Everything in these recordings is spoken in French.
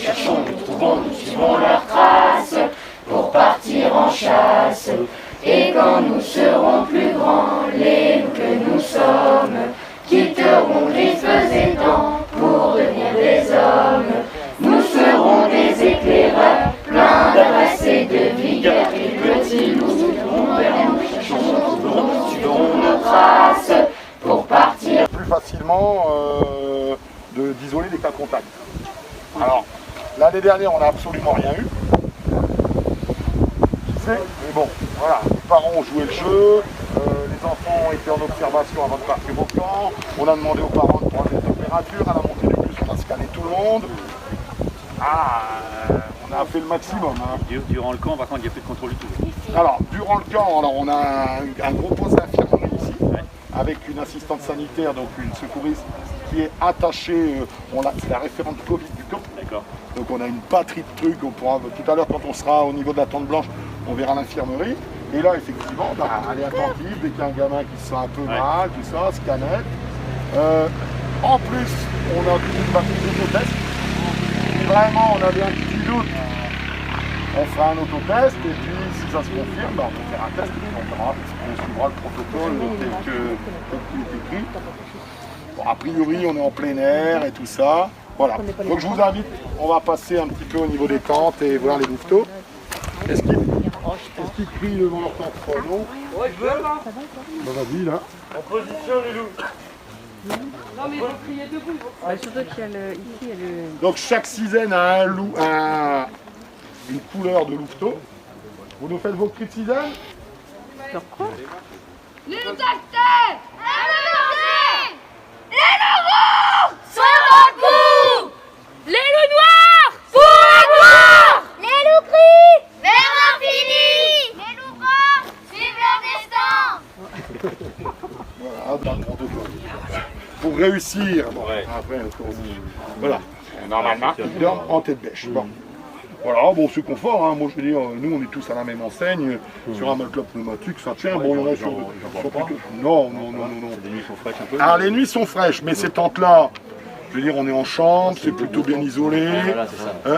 cherchons, nous trouvons, nous suivons leurs traces pour partir en chasse. Et quand nous serons plus grands, les loups que nous sommes, quitterons les feux étangs pour devenir des hommes. Nous serons des éclaireurs, pleins d'adresse et de vigueur. Et petits loups suivront vers nous, cherchons, nous suivrons nos traces pour partir. Plus facilement d'isoler des cas contacts. Alors, l'année dernière, on n'a absolument rien eu. Mais bon, voilà, les parents ont joué le jeu, les enfants ont été en observation avant de partir au camp, on a demandé aux parents de prendre les températures, à la montée du bus, on a scanné tout le monde. On a fait le maximum. Hein. Durant le camp, par contre, il n'y a plus de contrôle du tout. Alors, durant le camp, alors, on a un gros poste d'infirmerie ici, avec une assistante sanitaire, donc une secouriste, qui est attachée, c'est la référente Covid du camp. D'accord. Donc on a une batterie de trucs, on pourra, tout à l'heure quand on sera au niveau de la tente blanche, on verra l'infirmerie. Et là effectivement, elle est attentive, dès qu'il y a un gamin qui se sent un peu mal, tout ça, scanette. En plus, on a une batterie d'autotest. Si vraiment on avait un petit doute, on fera un autotest et puis si ça se confirme, on peut faire un test et on suivra le protocole tel qu'il est écrit. Bon, a priori, on est en plein air et tout ça. Voilà. Donc je vous invite, on va passer un petit peu au niveau des tentes et voir les louveteaux. Est-ce qu'ils crient devant leur tente? Non. Ouais, je veux là. Bah vas-y là. En position les loups. Non mais il faut crier debout. Surtout qu'il y a ici, il y a le... Donc chaque sizaine a une couleur de louveteau. Vous nous faites vos cris de sizaine? Sur quoi? Les loups tactés! Les loups roux! Sur le coup! Les loups noirs! Pour la gloire! Les loups gris! Vers l'infini! Les loups blancs! Suivent leur destin! Voilà, dans le protocole. Pour réussir, bon, après, voilà, normalement, il dort en tête bêche. Bon. Voilà, bon, c'est confort, hein. Moi je veux dire, nous on est tous à la même enseigne, sur un matelas pneumatique, ça tient, bon, il y en a sur plutôt... Non. Les nuits sont fraîches un peu. Alors les nuits sont fraîches, mais ces tentes-là, je veux dire, on est en chambre, c'est plutôt bien isolé.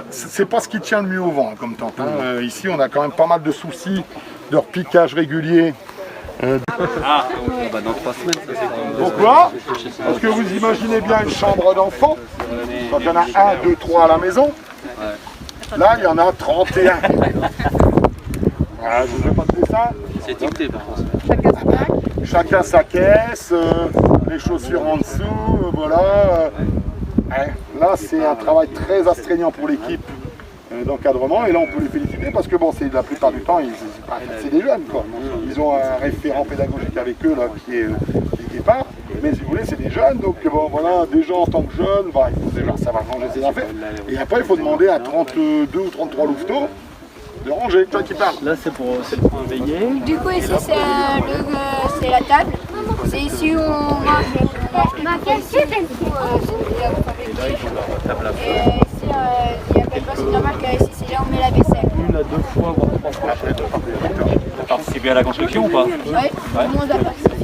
C'est pas ce qui tient le mieux au vent comme tente. Hein. Ici on a quand même pas mal de soucis de repiquage régulier. Dans 3 semaines, ça c'est... Pourquoi? Parce que vous imaginez bien une chambre d'enfant, quand il y en a 1, 2, 3 à la maison. Là, il y en a 31. Voilà, je ne fais pas de dessin. C'est étiqueté par contre. Chacun sa caisse, les chaussures en dessous, voilà. Là, c'est un travail très astreignant pour l'équipe d'encadrement. Et là, on peut les féliciter parce que bon, c'est la plupart du temps, c'est des jeunes, quoi. Ils ont un référent pédagogique avec eux là, qui est part. Mais si vous voulez, c'est des jeunes, donc bon, voilà, déjà en tant que jeunes, bah, il faut déjà savoir ranger ses affaires. Et après, il faut demander à 32 ou 33 louveteaux de ranger. Toi qui parles. Là, c'est pour le point veillé. Du coup, ici, c'est la table. C'est ici où on mange. Ma question, c'est c'est normal qu'ici, c'est là où on met la vaisselle. 1 à 2 fois, voire 3 fois. T'as participé à la construction ou pas? Oui, tout le monde a participé.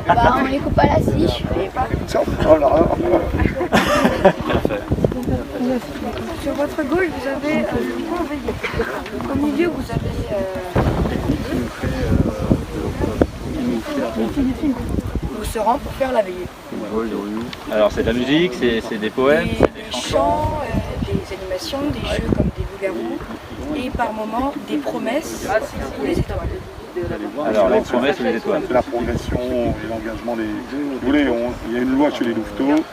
Bah, on les coupe à la scie. Sur votre gauche, vous avez le point veillé. Au milieu, vous avez... Vous se rend pour faire la veillée. Alors c'est de la musique, c'est des poèmes, Des chants, des animations, des jeux comme des loups-garous et par moments des promesses ou les étoiles. Alors les promesses ou les étoiles? La progression et l'engagement des... Vous voulez, il y a une loi chez les louveteaux,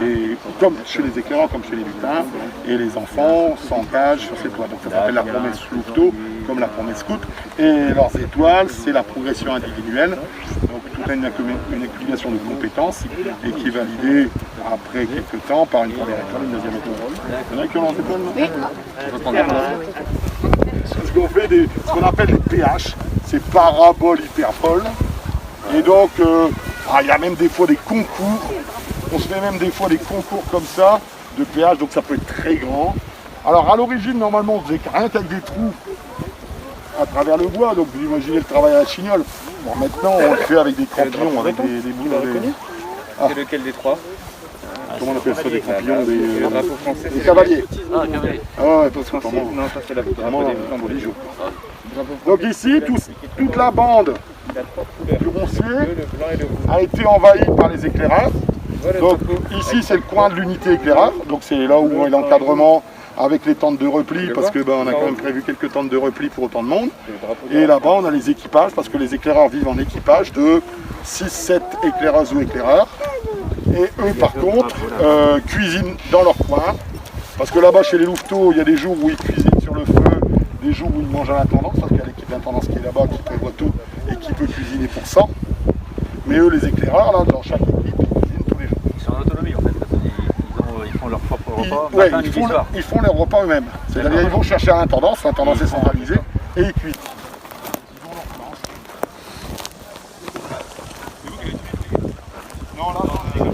et comme chez les éclaireurs, comme chez les lutins, et les enfants s'engagent sur ces lois. Donc ça s'appelle la promesse louveteau, comme la promesse scout. Et leurs étoiles, c'est la progression individuelle. Donc tout a une accumulation de compétences et qui est validée après quelques temps par une première étoile, une deuxième étoile. Il y en a qui ont leurs étoiles, non? Ce qu'on fait ce qu'on appelle les PH, c'est parabole hyperbole. Et donc, il y a même des fois des concours. On se fait même des fois des concours comme ça, de péage, donc ça peut être très grand. Alors à l'origine, normalement, on faisait rien qu'avec des trous à travers le bois, donc vous imaginez le travail à la chignole. Bon, maintenant, on le fait avec des crampons, avec des boules. C'est lequel des trois? comment on appelle ça, des campions, Le drapeau français, des cavaliers. Ah, cavalier. Ah ouais, parce que Non, ça c'est la vraiment, drapeau des pour les jours. Drapeau Donc ici, toute la bande Il a 3 couleurs. du roncier Le blanc et le rouge. a été envahie par les éclaireurs. Voilà le Donc drapeau. ici c'est le coin de l'unité éclaireur, donc c'est là où est l'encadrement avec les tentes de repli, parce que on a quand même prévu quelques tentes de repli pour autant de monde. Le drapeau de Et là-bas on a les équipages, parce que les éclaireurs vivent en équipage de 6-7 éclaireuses ou éclaireurs. Et eux par contre cuisinent dans leur coin, parce que là-bas chez les louveteaux il y a des jours où ils cuisinent sur le feu, des jours où ils mangent à l'intendance, parce qu'il y a l'équipe d'intendance qui est là-bas, qui prévoit tout et qui peut cuisiner pour ça. Mais eux les éclaireurs, là, dans chaque équipe, ils cuisinent tous les jours. Ils sont en autonomie en fait, parce qu'ils font leur propre repas, Ouais, matin, midi, soir. ils font leurs repas eux-mêmes. C'est-à-dire ils vont chercher à l'intendance est centralisée, et ils cuisent. Non, là, il a mis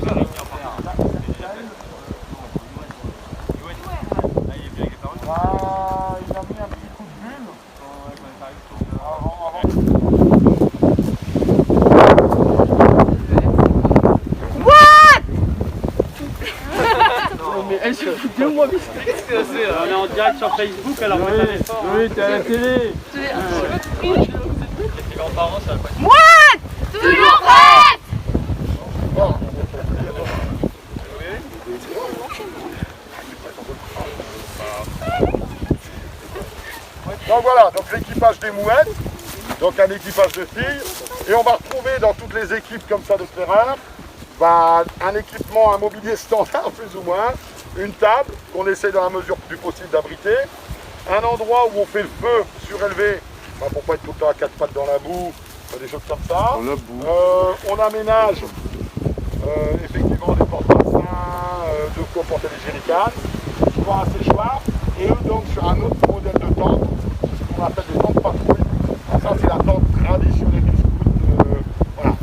un petit coup de bulle. On est en direct sur Facebook, alors moi t'avais fort. Oui, t'es à la télé. Toujours prête. Donc voilà, donc l'équipage des mouettes, donc un équipage de filles, et on va retrouver dans toutes les équipes comme ça d'éclaireurs, un équipement, un mobilier standard plus ou moins, une table qu'on essaie dans la mesure du possible d'abriter, un endroit où on fait le feu surélevé, pour pas être tout le temps à quatre pattes dans la boue, des choses comme ça. On aménage effectivement des porte-bassins, de quoi porter les jerrycans, souvent un séchoir, et eux donc sur un autre modèle de tente, ce qu'on appelle des tentes patrouilles. Ça c'est la tente traditionnelle des scouts. Voilà.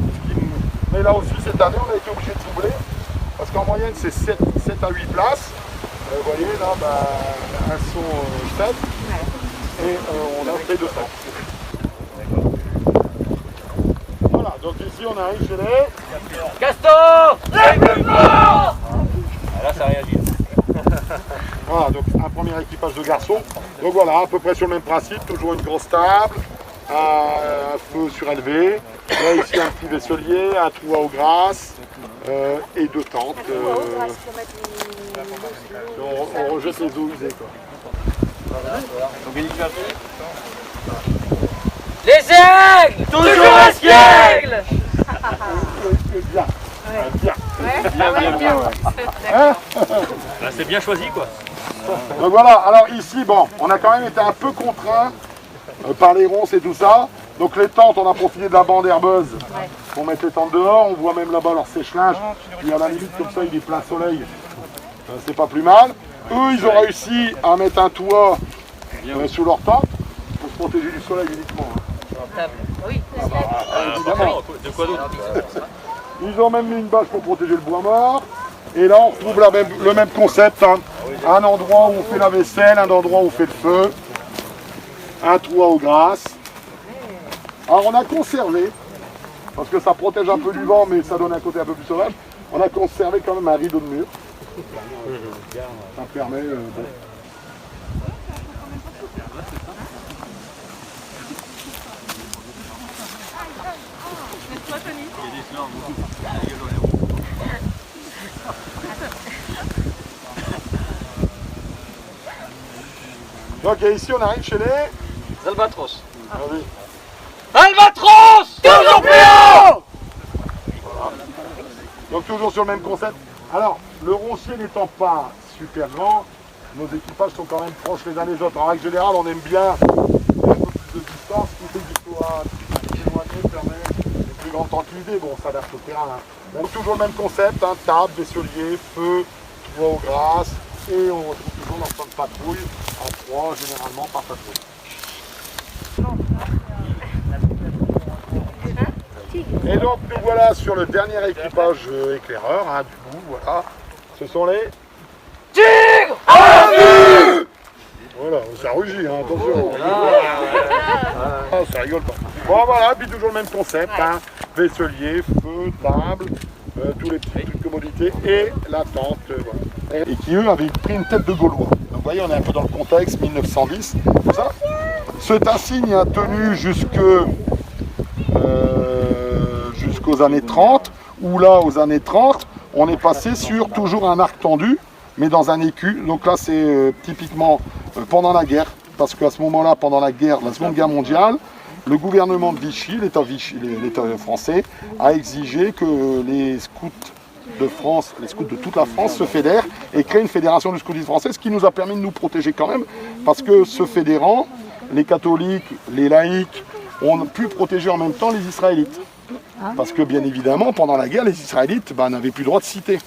Mais là aussi cette année on a été obligé de doubler, parce qu'en moyenne c'est 7 à 8 places. Vous voyez là, elles sont 7 et on a fait 2 tentes. Voilà, donc ici on arrive chez les... Gaston! Ah, là ça réagit. Voilà, donc un premier équipage de garçons. Donc voilà, à peu près sur le même principe, toujours une grosse table, un feu surélevé, là ici un petit vaisselier, un trou à eau grasse et 2 tentes. On rejette les eaux usées quoi. Les aigles! Toujours espiègles! Bien. Bien. Hein? Là c'est bien choisi quoi. Donc voilà, alors ici, bon, on a quand même été un peu contraint par les ronces et tout ça. Donc les tentes, on a profité de la bande herbeuse pour mettre les tentes dehors. On voit même là-bas leur sèche-linge. Puis à la limite, comme ça, il est plein soleil. C'est pas plus mal. Eux, ils ont réussi à mettre un toit sous leur tente pour se protéger du soleil uniquement. Oui. Évidemment. De quoi d'autre? Ils ont même mis une bâche pour protéger le bois mort. Et là, on retrouve le même concept. Hein. Un endroit où on fait la vaisselle, un endroit où on fait le feu. Un trou à eau grasse. Alors, on a conservé, parce que ça protège un peu du vent, mais ça donne un côté un peu plus sauvage. On a conservé quand même un rideau de mur. Ça permet... Donc ici on arrive chez les... Albatros. Vas-y. Albatros! Toujours plus haut! Donc toujours sur le même concept. Alors, le roncier n'étant pas super grand, nos équipages sont quand même proches les uns des autres. En règle générale, on aime bien un peu plus de distance, qui fait qu'il soit éloigné, permet une plus grande tranquillité. Bon, on s'adapte au terrain. Hein. Donc toujours le même concept, hein, table, vaisselier, feu, bois aux grasses, et on retrouve toujours leur temps de patrouille, en 3 généralement par patrouille. Et donc nous voilà sur le dernier équipage éclaireur, hein, du coup, voilà. Ce sont les Tigre! Voilà, ça rugit, hein, attention. Ça rigole pas. Bon voilà, puis toujours le même concept, hein. Vaisselier, feu, table, tous les petits trucs de commodité et la tente. Voilà. Et qui eux avaient pris une tête de Gaulois. Donc vous voyez, on est un peu dans le contexte 1910, tout ça. Cet insigne a tenu jusqu'aux années 30, où là, aux années 30, on est passé sur toujours un arc tendu, mais dans un écu. Donc là, c'est typiquement pendant la guerre, parce qu'à ce moment-là, pendant la Seconde Guerre mondiale, le gouvernement de Vichy, l'État français, a exigé que les scouts de France, les scouts de toute la France se fédèrent et créent une fédération du scoutisme français, ce qui nous a permis de nous protéger quand même, parce que se fédérant, les catholiques, les laïcs, ont pu protéger en même temps les Israélites. Parce que bien évidemment, pendant la guerre, les Israélites n'avaient plus le droit de citer.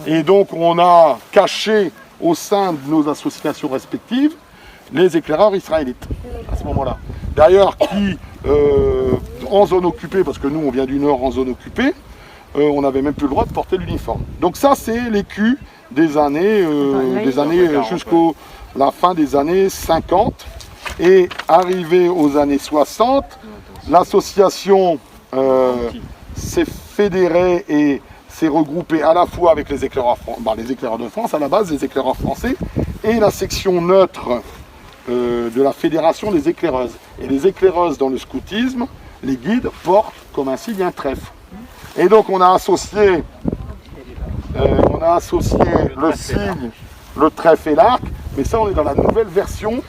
Et donc on a caché au sein de nos associations respectives les éclaireurs israélites, à ce moment-là. D'ailleurs, qui, en zone occupée, parce que nous on vient du nord en zone occupée, on n'avait même plus le droit de porter l'uniforme. Donc ça, c'est l'écu des années jusqu'à la fin des années 50. Et arrivé aux années 60, l'association s'est fédérée et s'est regroupée à la fois avec les éclaireurs de France, à la base les éclaireurs français, et la section neutre de la fédération des éclaireuses. Et les éclaireuses dans le scoutisme, les guides portent comme un signe un trèfle. Et donc on a associé le signe, le trèfle et l'arc, mais ça on est dans la nouvelle version,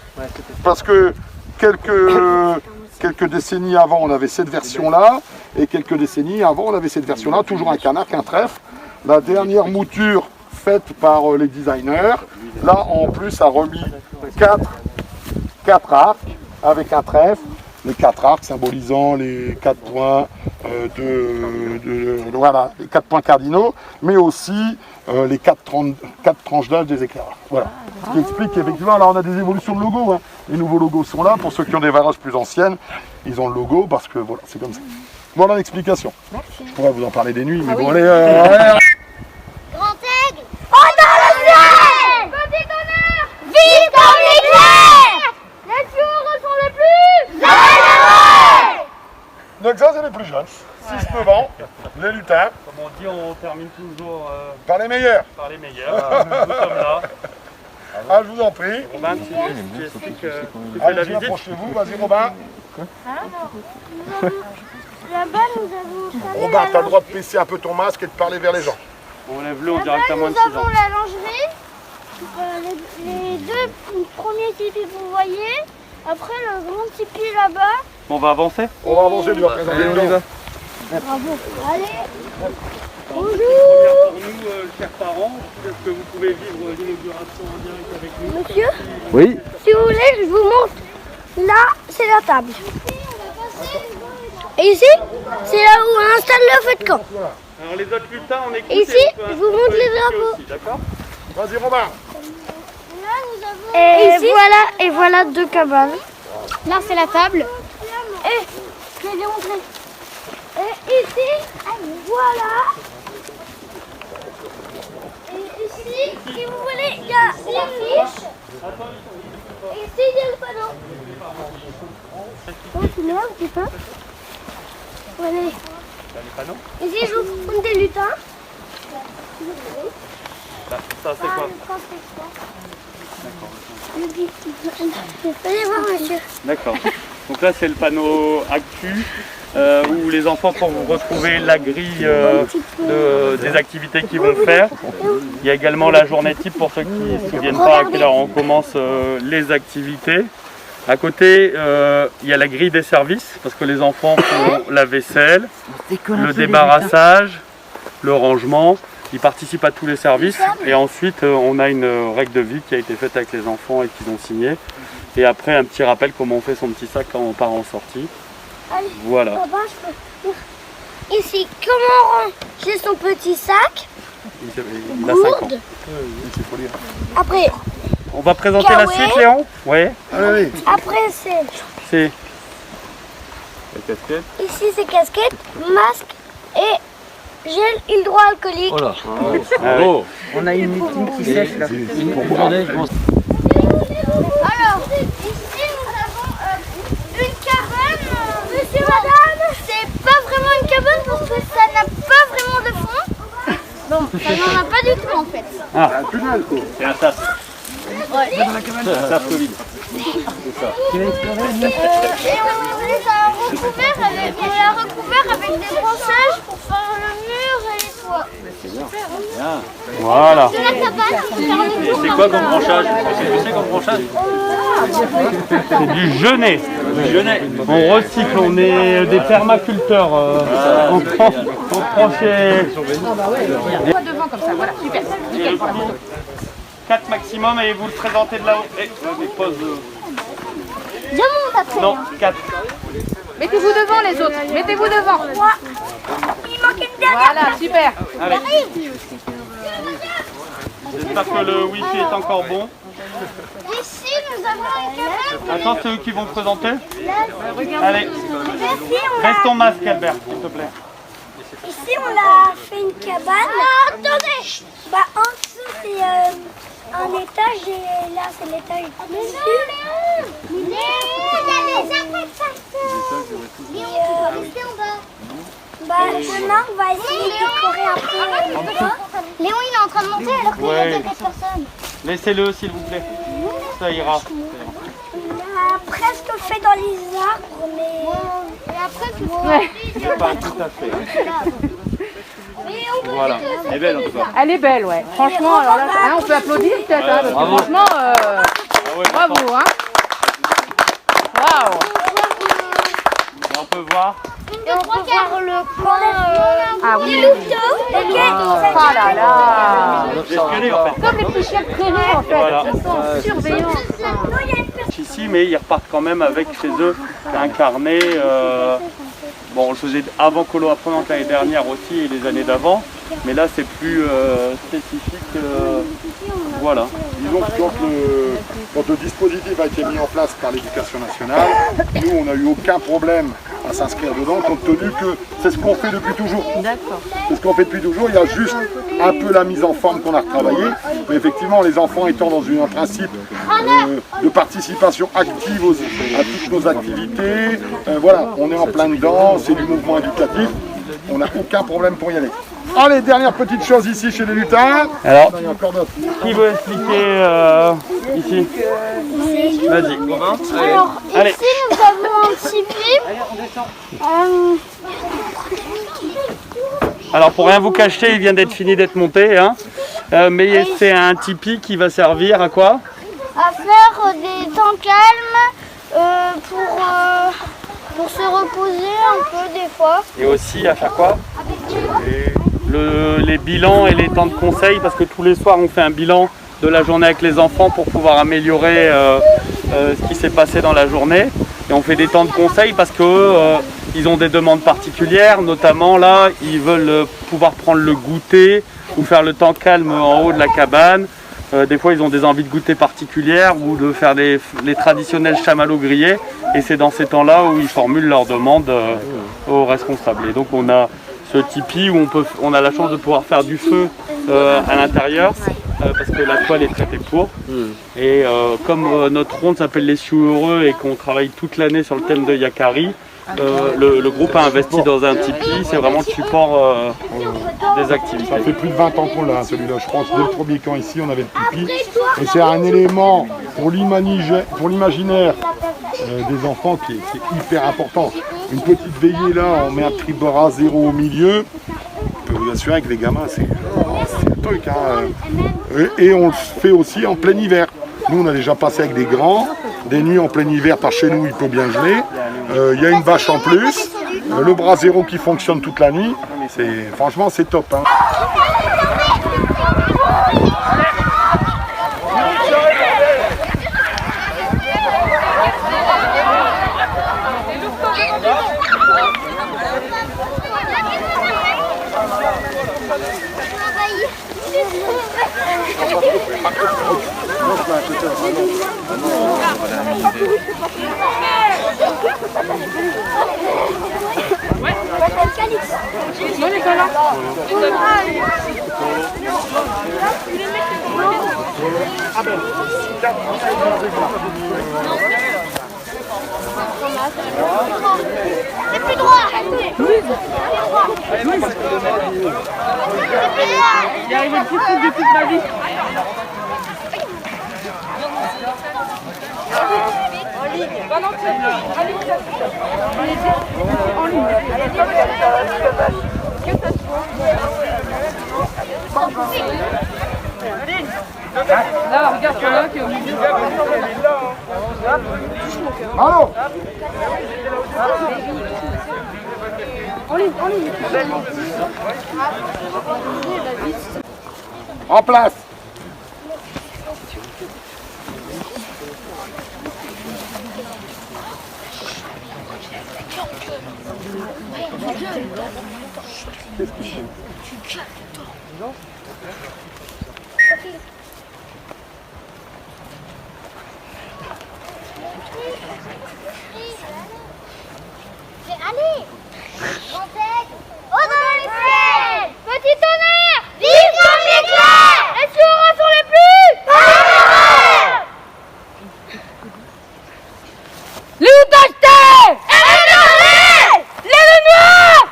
parce que quelques décennies avant on avait cette version-là, et quelques décennies avant on avait cette version-là, toujours un canard, un trèfle. La dernière mouture faite par les designers, là en plus a remis 4 arcs avec un trèfle, les 4 arcs symbolisant les 4 points voilà, les 4 points cardinaux, mais aussi les 4 tranches d'âge des éclaireurs. Voilà. Ce qui explique qu'effectivement, là on a des évolutions de logo. Hein. Les nouveaux logos sont là. Pour ceux qui ont des varoches plus anciennes, ils ont le logo parce que voilà, c'est comme ça. Voilà l'explication. Je pourrais vous en parler des nuits, mais bon, allez. Grand aigle, on dans le ciel. Petit honneur, vive comme l'éclair. Les jours sont les plus généreux. Donc ça, c'est les plus jeunes. 6-9 ans, les lutins. Comme on dit, on termine toujours Par les meilleurs. par les meilleurs. Nous sommes là. Ah, je vous en prie. Robin, tu expliques tu fais la Allez-y, visite. approchez-vous. Vas-y, Robin. Là-bas, nous avons Robin, tu as le droit de baisser un peu ton masque et de parler vers les gens. On lève-le, on dirait que t'as moins de nous 6 ans. avons la lingerie. Les deux premiers tipis que vous voyez. Après, le grand tipi là-bas. On va avancer. On va avancer, tu vas présenter le temps. Bravo. Allez. Première pour nous, chers parents, est-ce que vous pouvez vivre l'inauguration en direct avec nous? Monsieur, Oui. si vous voulez, je vous montre. Là, c'est la table. Et ici, c'est là où on installe le feu de camp. Alors les autres lutins, on écoute. Et ici, je vous montre les drapeaux. D'accord. Vas-y, Robin. Et voilà 2 cabanes. Là, c'est la table. Et je vais les montrer. Et ici, voilà. Et ici, si vous voulez, il y a l'affiche. Et ici, il y a le panneau. Oh, tu mets un petit peu. Voilà. Ici, je vous montre des lutins. Ça, c'est quoi? Allez voir, monsieur. D'accord. Donc là, c'est le panneau Actu, où les enfants pourront retrouver la grille des activités qu'ils vont faire. Il y a également la journée type pour ceux qui ne se souviennent pas à quelle heure on commence les activités. À côté, il y a la grille des services, parce que les enfants font la vaisselle, le débarrassage, le rangement. Ils participent à tous les services. Et ensuite, on a une règle de vie qui a été faite avec les enfants et qu'ils ont signé. Et après, un petit rappel comment on fait son petit sac quand on part en sortie. Voilà. Papa, je peux... Ici, comment ranger son petit sac? Il a 5 ans. Gourde. Après, On va présenter la Kawaii. suite, Léon? Oui. Allez, après c'est... C'est La casquette. Ici, c'est casquette, masque et gel hydroalcoolique. Oh là. Bravo. On a une qui sèche là. Alors, ici, nous avons une cabane. Monsieur, madame, c'est pas vraiment une cabane parce que ça n'a pas vraiment de fond. Ça n'en a pas du tout en fait. Ah, Un tunnel quoi. c'est un sas. Un sas Covid. Et on l'a recouvert avec des branchages pour faire le mur et les toits. Voilà. De la cabane. Et c'est quoi comme branchage? C'est comme branchage? C'est du genêt. Du genêt. On recycle, on est des permaculteurs. On prend chez... Devant comme ça, voilà, super. Nickel pour la photo. 4 maximum et vous le présentez de là-haut. Des poses. Je monte après. Non, 4. Mettez-vous devant les autres, mettez-vous devant. Il manque une dernière. Voilà, super. Allez. J'espère que le wifi est encore bon. Ici, nous avons une cabane. Attends, c'est eux qui vont présenter. Ici, Allez, on reste ton masque Albert, s'il te plaît. Ici, on a fait une cabane. Attendez. Bah, en dessous, c'est un étage et là, c'est l'étage dessus. Il y a des bah, demain, on va essayer de décorer un peu. Léon, il est en train de monter alors qu'il y a 4 personnes. Laissez-le, s'il vous plaît. Ça ira. On a presque fait dans les arbres, mais... Et après, Pas tout à fait. Voilà. Elle est belle en tout cas. Elle est belle, ouais. Franchement, alors là, on peut applaudir peut-être, hein, parce que franchement, bravo, hein. Waouh. On peut voir. Et on peut voir le coin Ah oui. des louveteaux. Oh là là. Des squelettes en fait. Comme les petits chiens de prairie en fait, Voilà. ils sont surveillants. Ici, mais ils repartent quand même avec chez eux un carnet. Bon, on le faisait avant Colo Apprenante l'année dernière aussi et les années d'avant, mais là c'est plus spécifique. Voilà. Disons que quand le dispositif a été mis en place par l'Éducation nationale, nous on n'a eu aucun problème à s'inscrire dedans, compte tenu que c'est ce qu'on fait depuis toujours. D'accord. C'est ce qu'on fait depuis toujours, il y a juste un peu la mise en forme qu'on a retravaillée, mais effectivement les enfants étant dans un principe de participation active à toutes nos activités, voilà, on est en plein dedans, c'est du mouvement éducatif, on n'a aucun problème pour y aller. Allez, dernière petite chose ici chez les lutins. Alors, Il y a encore d'autres. qui veut expliquer ici? Vas-y. Alors, Allez. ici, nous avons un tipi. Alors pour rien vous cacher, il vient d'être fini d'être monté, hein. Mais c'est un tipi qui va servir à quoi? À faire des temps calmes pour se reposer un peu des fois. Et aussi à faire quoi? Les bilans et les temps de conseil, parce que tous les soirs on fait un bilan de la journée avec les enfants pour pouvoir améliorer ce qui s'est passé dans la journée. Et on fait des temps de conseil parce que ils ont des demandes particulières, notamment là ils veulent pouvoir prendre le goûter ou faire le temps calme en haut de la cabane. Des fois ils ont des envies de goûter particulières ou de faire les traditionnels chamallows grillés, et c'est dans ces temps-là où ils formulent leurs demandes aux responsables. Et donc on a ce tipi où on a la chance de pouvoir faire du feu à l'intérieur parce que la toile est traitée pour. Et comme notre ronde s'appelle les Sioux Heureux et qu'on travaille toute l'année sur le thème de Yakari, le groupe a investi dans un tipi, c'est vraiment le support des activités. Ça fait plus de 20 ans qu'on l'a, celui-là. Je pense que dès le premier camp ici, on avait le tipi. Et c'est un élément pour l'imaginaire des enfants qui est hyper important. Une petite veillée là, on met un tribord à 0 au milieu. Je peux vous assurer que les gamins, c'est le truc. Hein. Et on le fait aussi en plein hiver. Nous, on a déjà passé avec des grands, des nuits en plein hiver par chez nous, il peut bien geler. Il y a une bâche en plus, le bras zéro qui fonctionne toute la nuit. Franchement, c'est top. Hein. Non, il est pas là. C'est plus droit. Il arrive le petit truc de toute ma vie. En ligne. Bah non, c'est en ligne. En ligne. Là, regarde celui-là qui est au milieu. Allô? En ligne, en ligne. En place. Allez, oh dans les ciels, petit tonnerre, vive comme l'éclair, les sueurs sont les plus téméraires. Les Outachetais, Les loups noirs,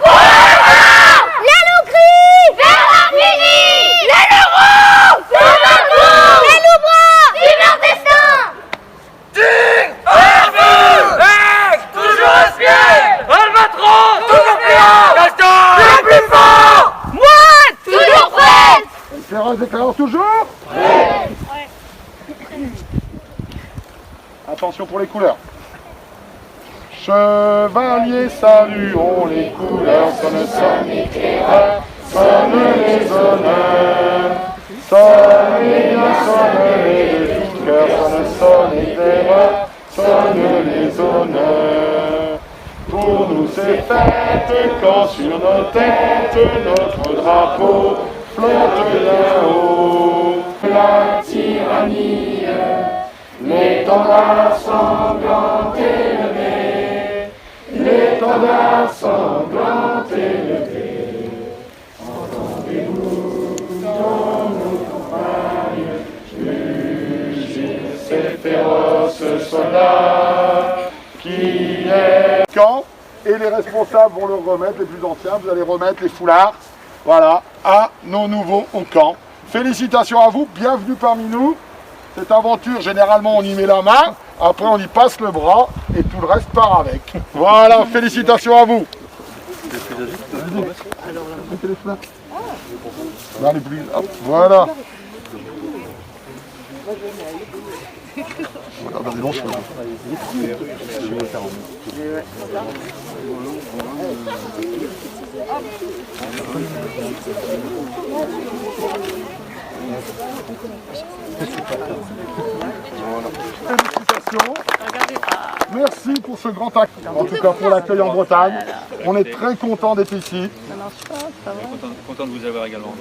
les loups gris, vers l'infini, les loups rouges, vers l'amour, les loups bruns, vive leur destin. Toujours espiègle! Albatros! Toujours plus haut! Castor! Plus fort! Moine, toujours prête. Éclairage d'éclaireur toujours? Ouais. Attention pour les couleurs. Chevaliers, saluons les couleurs, sonne éclaireur, sonne les honneurs. Sonne les bien, sonne les de tout cœur, sonne éclaireur, sonne les honneurs. Pour nous c'est fête quand sur nos têtes notre drapeau flotte là-haut. La tyrannie, l'étendard sanglant élevé, l'étendard sanglant élevé. Entendez-vous dans nos campagnes mugir ces féroces soldats qui est quand et les responsables vont le remettre, les plus anciens, vous allez remettre les foulards, voilà, à nos nouveaux au camp. Félicitations à vous, bienvenue parmi nous. Cette aventure, généralement, on y met la main, après on y passe le bras, et tout le reste part avec. Voilà, félicitations à vous. Là, les plus... Hop, voilà. Regardez, long chemin. Félicitations. Merci pour ce grand acte. En tout cas pour l'accueil en Bretagne. On est très contents d'être ici. Content de vous avoir également.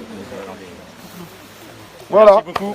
Voilà. Merci beaucoup.